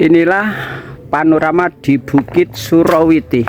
Inilah panorama di Bukit Surawiti.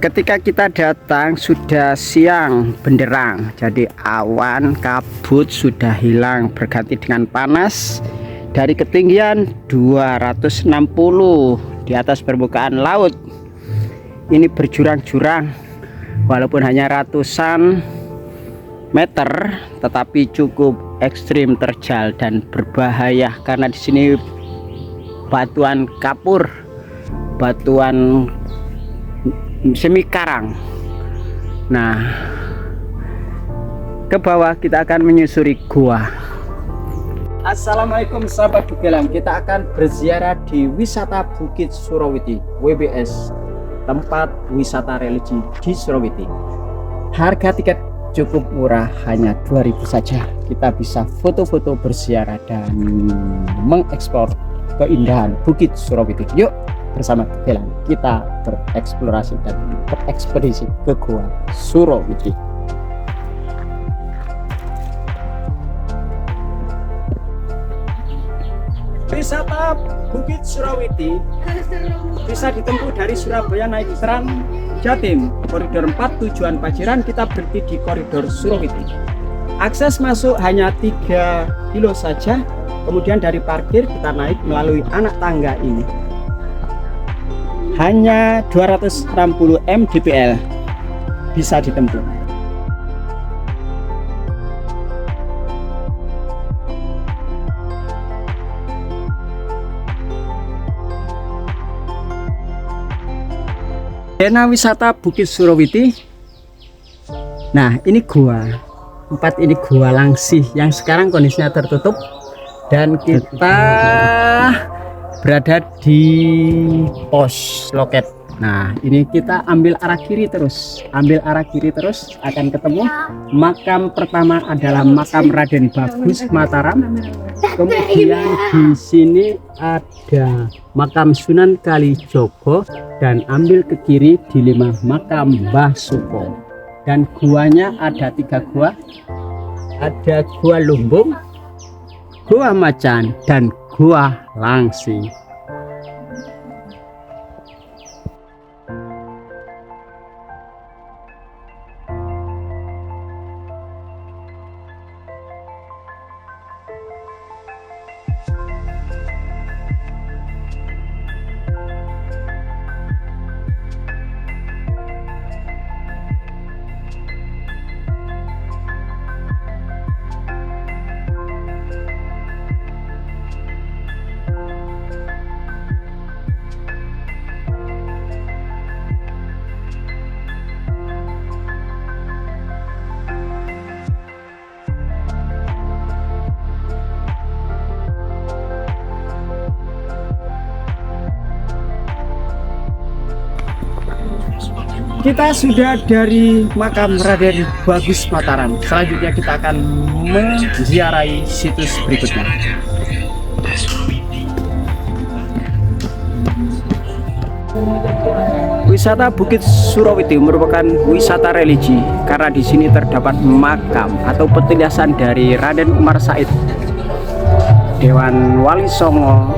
Ketika kita datang sudah siang benderang, jadi awan kabut sudah hilang berganti dengan panas. Dari ketinggian 260 di atas permukaan laut, ini berjurang-jurang, walaupun hanya ratusan meter, tetapi cukup ekstrim, terjal dan berbahaya karena di sini batuan kapur, batuan semi karang. Nah, ke bawah kita akan menyusuri gua. Assalamualaikum sahabat Bugelang, kita akan berziarah di wisata Bukit Surawiti WBS, tempat wisata religi di Surawiti. Harga tiket cukup murah, hanya 2.000 saja. Kita bisa foto-foto, berziarah dan mengeksplor keindahan Bukit Surawiti. Yuk bersama Bugelang kita bereksplorasi dan berekspedisi ke Gua Surawiti. Wisata Bukit Surawiti bisa ditempuh dari Surabaya naik Trans Jatim koridor 4 tujuan Paciran. Kita berhenti di koridor Surawiti. Akses masuk hanya 3 kilo saja. Kemudian dari parkir kita naik melalui anak tangga ini. Hanya 260 mdpl bisa ditempuh. Zona wisata Bukit Surawiti. Nah, ini gua. Ini gua Langsih yang sekarang kondisinya tertutup. Dan kita berada di pos loket. Nah, ini kita ambil arah kiri terus. Akan ketemu makam pertama adalah makam Raden Bagus Mataram. Kemudian di sini ada makam Sunan Kalijogo dan ambil ke kiri di 5 makam Mbah Supo. Dan guanya ada 3 gua. Ada Gua Lumbung, Gua Macan dan Gua Langsih. Kita sudah dari makam Raden Bagus Mataram. Selanjutnya kita akan menziarahi situs berikutnya. Wisata Bukit Surawiti merupakan wisata religi karena di sini terdapat makam atau petilasan dari Raden Umar Said, Dewan Wali Songo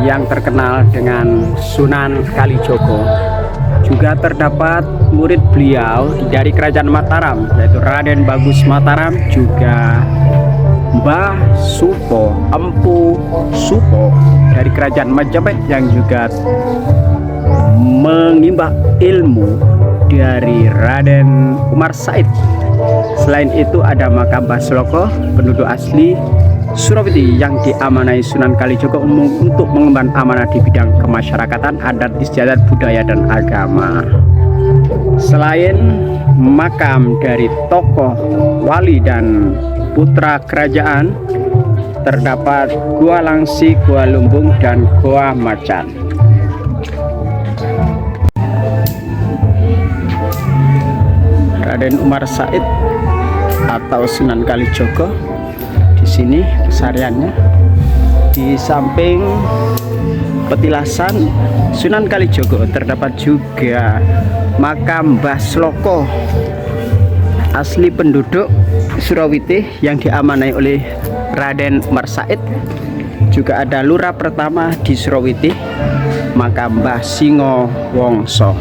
yang terkenal dengan Sunan Kalijogo. Juga terdapat murid beliau dari Kerajaan Mataram, yaitu Raden Bagus Mataram, juga Mbah Supo, Empu Supo dari Kerajaan Majapahit yang juga mengimbah ilmu dari Raden Umar Said. Selain itu ada makam Mbah Sloko, penduduk asli Surawiti yang diamanai Sunan Kalijogo untuk mengemban amanah di bidang kemasyarakatan, adat istiadat, budaya dan agama. Selain makam dari tokoh wali dan putra kerajaan, terdapat Gua Langsih, Gua Lumbung dan Gua Macan. Raden Umar Said atau Sunan Kalijogo di sini kesariannya. Di samping petilasan Sunan Kalijogo terdapat juga makam Mbah Sloko, asli penduduk Surawiti yang diamanai oleh Raden Umar Said. juga ada lurah pertama di Surawiti, makam Mbah Singo Wongso.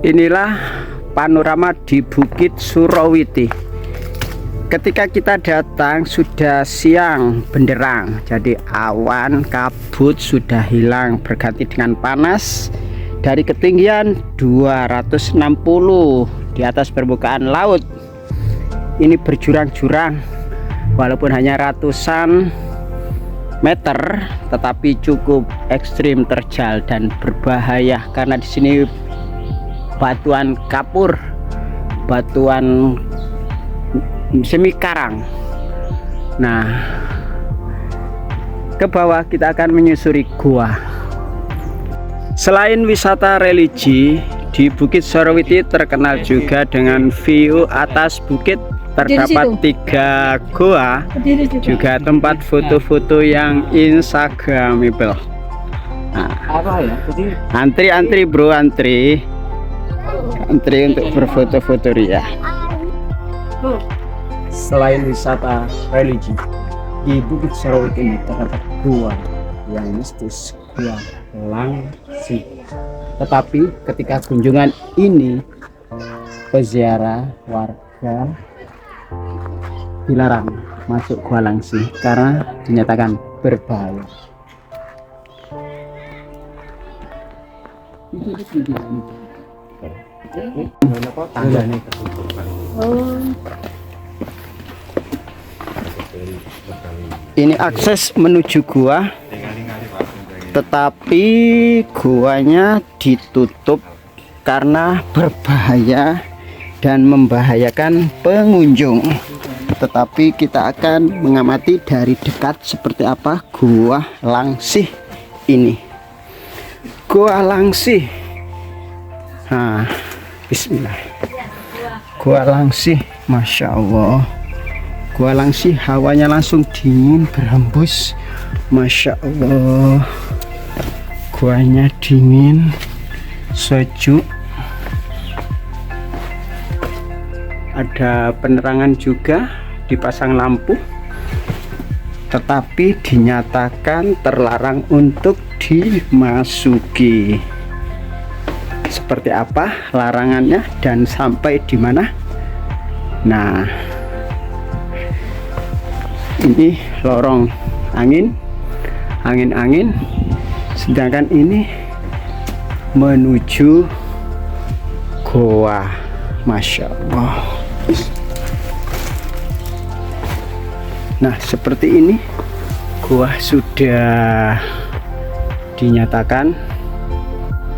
Inilah panorama di Bukit Surawiti. Ketika kita datang sudah siang benderang, jadi awan kabut sudah hilang berganti dengan panas. Dari ketinggian 260 di atas permukaan laut, ini berjurang-jurang, walaupun hanya ratusan meter, tetapi cukup ekstrim, terjal dan berbahaya karena di sini batuan kapur, batuan semi karang. Nah, ke bawah kita akan menyusuri gua. Selain wisata religi, di Bukit Surawiti terkenal juga dengan view atas bukit. Terdapat 3 gua, juga tempat foto-foto yang instagramable. Nah, antri bro, antri untuk berfoto-foto ria. Selain wisata religi, di Bukit Surawiti ini terdapat gua yang mistis, gua Langsi. Tetapi ketika kunjungan ini, peziarah warga dilarang masuk gua Langsi karena dinyatakan berbahaya. Ini akses menuju gua, tetapi guanya ditutup karena berbahaya dan membahayakan pengunjung. Tetapi kita akan mengamati dari dekat seperti apa gua Langsi ini. Gua Langsi. Nah, bismillah. Gua Langsi, masya Allah. Gua Langsi hawanya langsung dingin berhembus, masya Allah. Guanya dingin, sejuk. Ada penerangan juga, dipasang lampu, tetapi dinyatakan terlarang untuk dimasuki. Seperti apa larangannya dan sampai di mana? Nah, ini lorong angin, sedangkan ini menuju goa, masya Allah. Nah, seperti ini gua sudah dinyatakan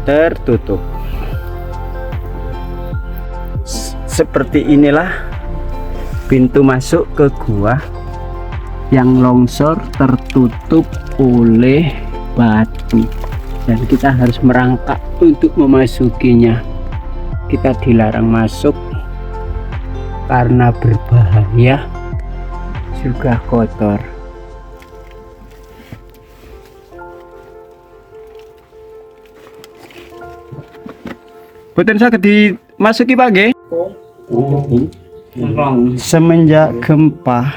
tertutup. Seperti inilah pintu masuk ke gua yang longsor tertutup oleh batu, dan kita harus merangkak untuk memasukinya. Kita dilarang masuk karena berbahaya juga kotor. Boten saged dimasuki Pak nggih. Semenjak gempa,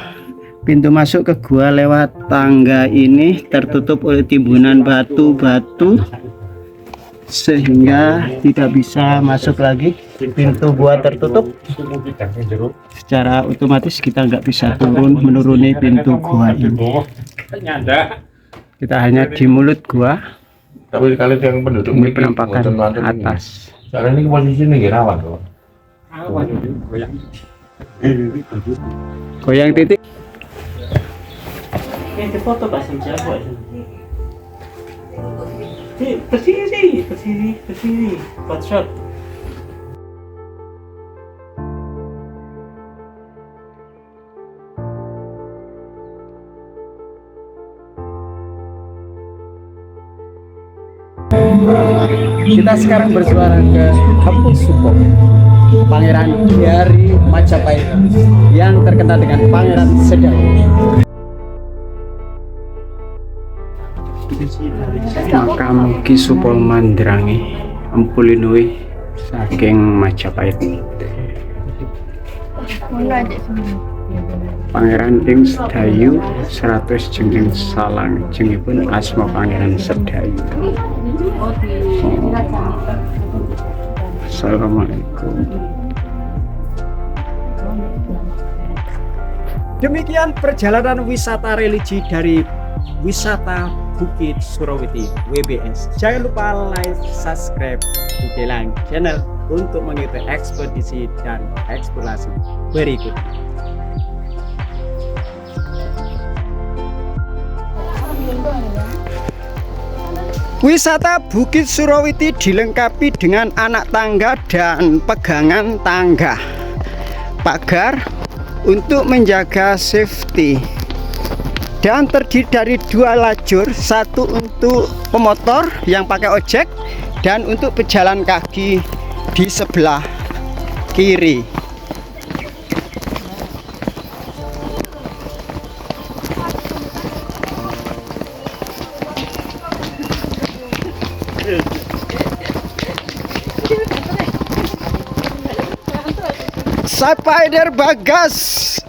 pintu masuk ke gua lewat tangga ini tertutup oleh timbunan batu-batu sehingga tidak bisa masuk lagi. Pintu gua tertutup, secara otomatis kita nggak bisa menuruni pintu gua ini. Kita hanya di mulut gua. Tapi kalian yang penduduk ini penampakan atas. Sekarang ini posisinya nggak rawan loh. Goyang titik. Ini foto Pak siapa? Kesini, shot. Kita sekarang bersuara ke Kampung Suko, Pangeran dari Majapahit yang terkenal dengan Pangeran Sedang. Makam Ki Supo Mandrangi Empulinui saking Majapahit. Pangeran ing Sedayu 100 jengking salang jengipun asma Pangeran Sedayu. Assalamualaikum. Demikian perjalanan wisata religi dari Wisata Bukit Surawiti WBS. Jangan lupa like, subscribe, Dugelang channel untuk mengikuti ekspedisi dan eksplorasi berikut. Wisata Bukit Surawiti dilengkapi dengan anak tangga dan pegangan tangga, pagar untuk menjaga safety, dan terdiri dari 2 lajur, satu untuk pemotor yang pakai ojek dan untuk pejalan kaki di sebelah kiri. Spider Bagas